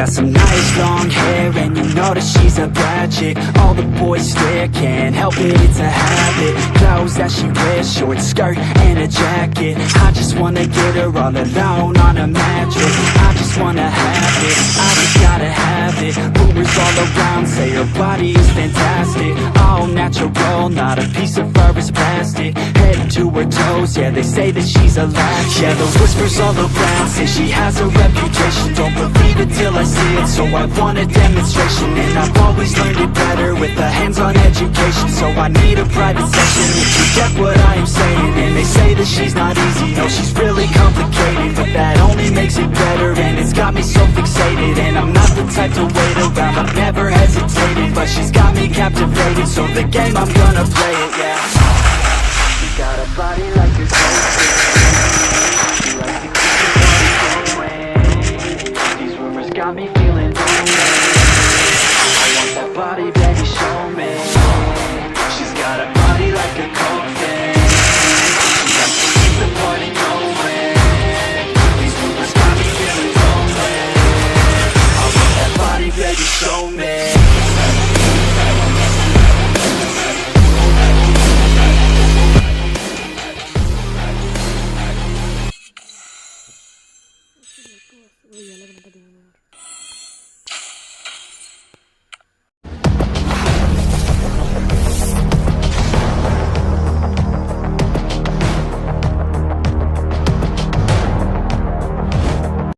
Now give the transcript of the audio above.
got some nice long hair, and you know that she's a bad chick. All the boys stare, can't help it, it's a habit. Clothes that she wears, short skirt and a jacket. I just wanna get her all alone on a mattress. I just wanna have it, I just gotta have it. Rumors all around say her body is fantastic. All natural, not a piece of fur is plastic. Head to her toes, yeah, they say that she's a latch. Yeah, the whispers all around say she has a reputation. Don't believe it till I see it, so I want a demonstration. And I've always learned it better with a hands-on education. So I need a private session if you get what I am saying. And they say that she's not easy, no, she's really complicated. But that only makes it better, and it's got me so fixated. And I'm not the type to wait around, I've never hesitated. But she's got me captivated, so the game, I'm gonna play it, yeah.